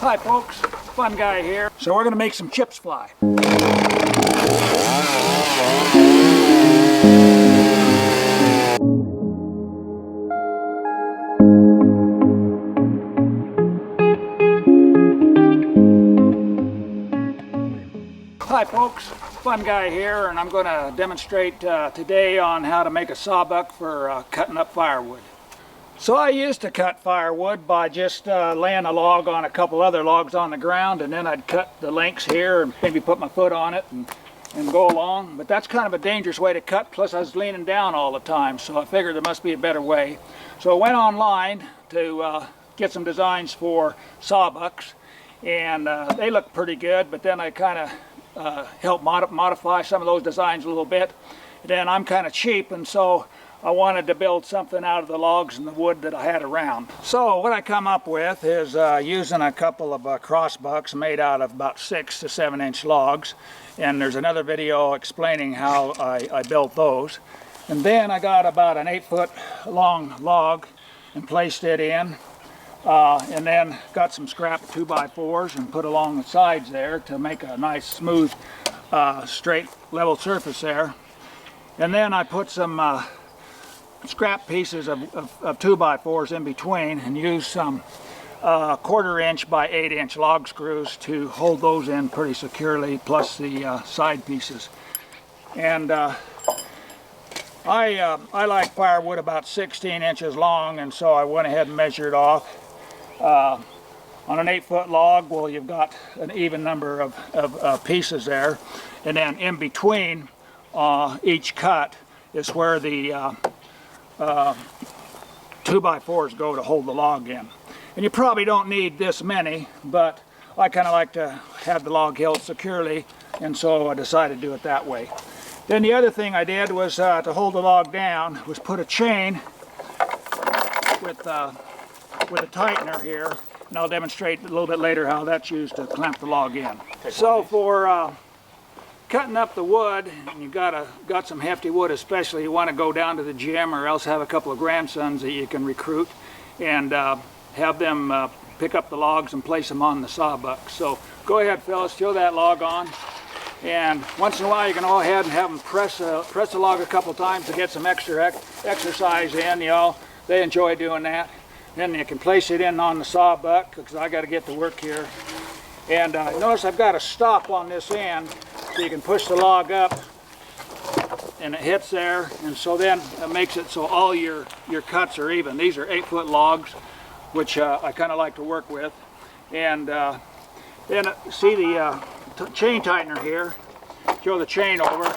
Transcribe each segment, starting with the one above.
Hi folks, Fun Guy here. So we're going to make some chips fly. Hi folks, Fun Guy here, and I'm going to demonstrate today on how to make a sawbuck for cutting up firewood. So I used to cut firewood by just laying a log on a couple other logs on the ground, and then I'd cut the lengths here and maybe put my foot on it and go along. But that's kind of a dangerous way to cut, plus I was leaning down all the time, so I figured there must be a better way. So I went online to get some designs for sawbucks, and they look pretty good, but then I kind of helped modify some of those designs a little bit. Then I'm kind of cheap, and so I wanted to build something out of the logs and the wood that I had around. So what I come up with is using a couple of crossbucks made out of about 6 to 7 inch logs, and there's another video explaining how I built those. And then I got about an 8-foot long log and placed it in, and then got some scrap 2x4s and put along the sides there to make a nice smooth straight level surface there. And then I put some scrap pieces of 2x4s in between and use some 1/4 inch by 8 inch log screws to hold those in pretty securely, plus the side pieces. And I like firewood about 16 inches long, and so I went ahead and measured off. On an 8-foot log, well, you've got an even number of pieces there, and then in between each cut is where the 2x4s go to hold the log in. And you probably don't need this many, but I kind of like to have the log held securely, and so I decided to do it that way. Then the other thing I did was to hold the log down was put a chain with a tightener here, and I'll demonstrate a little bit later how that's used to clamp the log in. So for cutting up the wood, and you got some hefty wood, especially you want to go down to the gym or else have a couple of grandsons that you can recruit and have them pick up the logs and place them on the sawbuck. So go ahead, fellas, throw that log on, and once in a while you can go ahead and have them press the log a couple times to get some extra exercise in. You know, they enjoy doing that. Then you can place it in on the sawbuck, because I got to get to work here. And notice I've got a stop on this end, so you can push the log up and it hits there, and so then it makes it so all your cuts are even. These are 8-foot logs, which I kind of like to work with. And then see the chain tightener here. Throw the chain over,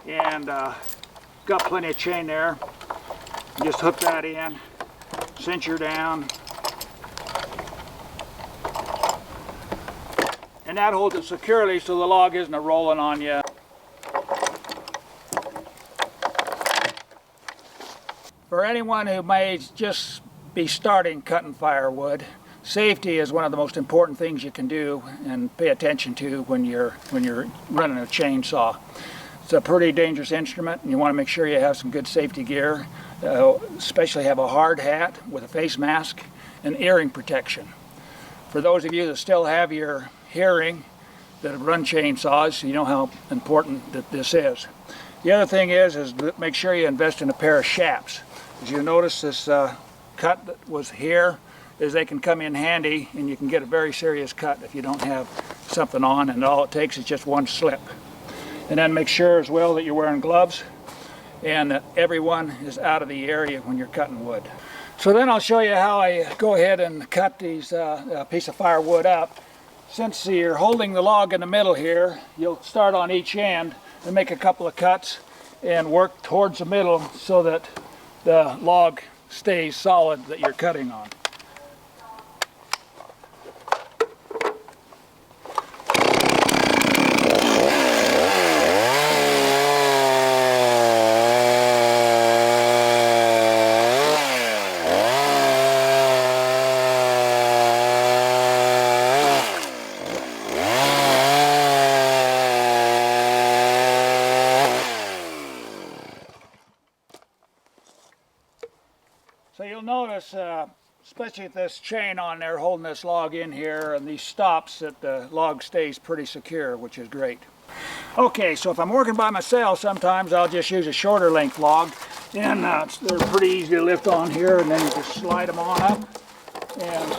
and got plenty of chain there. Just hook that in, cinch her down, and that holds it securely so the log isn't rolling on you. For anyone who may just be starting cutting firewood, safety is one of the most important things you can do and pay attention to when you're running a chainsaw. It's a pretty dangerous instrument, and you want to make sure you have some good safety gear, especially have a hard hat with a face mask and earring protection. For those of you that still have your hearing that have run chainsaws, you know how important that this is. The other thing is make sure you invest in a pair of shaps. As you notice, this cut that was here is they can come in handy, and you can get a very serious cut if you don't have something on, and all it takes is just one slip. And then make sure as well that you're wearing gloves and that everyone is out of the area when you're cutting wood. So then I'll show you how I go ahead and cut these piece of firewood up. Since you're holding the log in the middle here, you'll start on each end and make a couple of cuts and work towards the middle so that the log stays solid that you're cutting on. So you'll notice especially with this chain on there holding this log in here, and these stops that the log stays pretty secure, which is great. Okay, so if I'm working by myself, sometimes I'll just use a shorter length log, and they're pretty easy to lift on here, and then you just slide them on up, and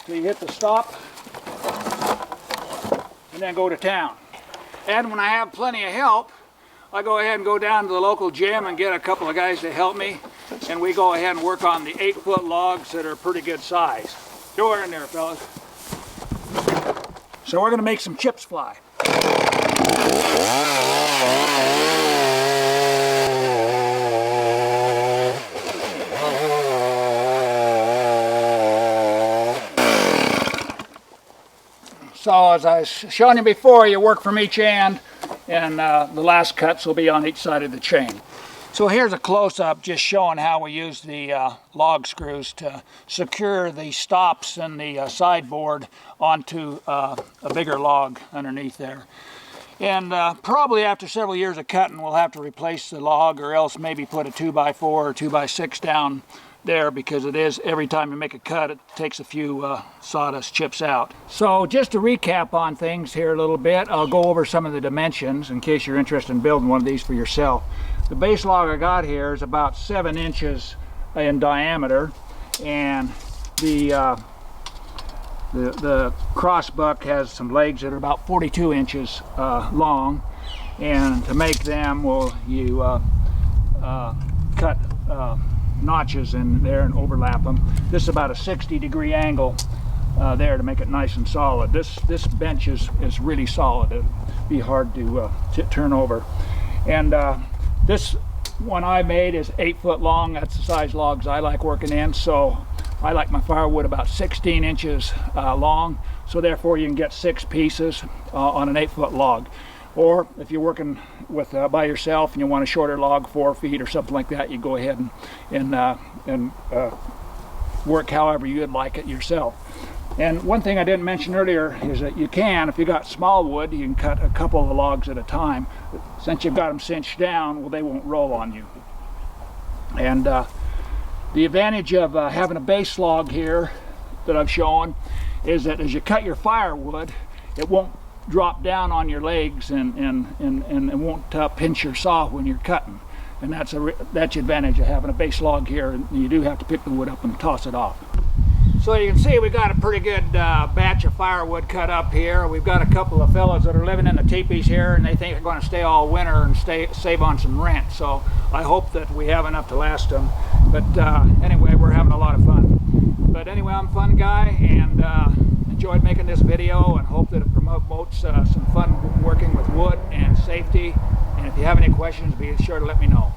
so you hit the stop, and then go to town. And when I have plenty of help, I go ahead and go down to the local gym and get a couple of guys to help me, and we go ahead and work on the 8-foot logs that are pretty good size. Throw her in there, fellas. So we're going to make some chips fly. So as I was showing you before, you work from each end, and the last cuts will be on each side of the chain. So here's a close-up just showing how we use the log screws to secure the stops and the sideboard onto a bigger log underneath there. And probably after several years of cutting, we'll have to replace the log, or else maybe put a 2x4 or 2x6 down there, because it is, every time you make a cut, it takes a few sawdust chips out. So just to recap on things here a little bit, I'll go over some of the dimensions in case you're interested in building one of these for yourself. The base log I got here is about 7 inches in diameter, and the crossbuck has some legs that are about 42 inches long, and to make them, well, you cut notches in there and overlap them. This is about a 60-degree angle there to make it nice and solid. This bench is really solid. It'd be hard to turn over. And this one I made is 8 foot long. That's the size logs I like working in. So I like my firewood about 16 inches long. So therefore you can get 6 pieces on an 8 foot log. Or if you're working with by yourself and you want a shorter log, 4 feet or something like that, you go ahead and work however you'd like it yourself. And one thing I didn't mention earlier is that you can, if you got small wood, you can cut a couple of logs at a time. Since you've got them cinched down, well, they won't roll on you. And the advantage of having a base log here that I've shown is that as you cut your firewood, it won't drop down on your legs and it won't pinch your saw when you're cutting. And that's the advantage of having a base log here, and you do have to pick the wood up and toss it off. So you can see we got a pretty good batch of firewood cut up here. We've got a couple of fellows that are living in the teepees here, and they think they're going to stay all winter and save on some rent. So I hope that we have enough to last them. But anyway, we're having a lot of fun. But anyway, I'm a fun guy, and enjoyed making this video, and hope that it promotes some fun working with wood and safety. And if you have any questions, be sure to let me know.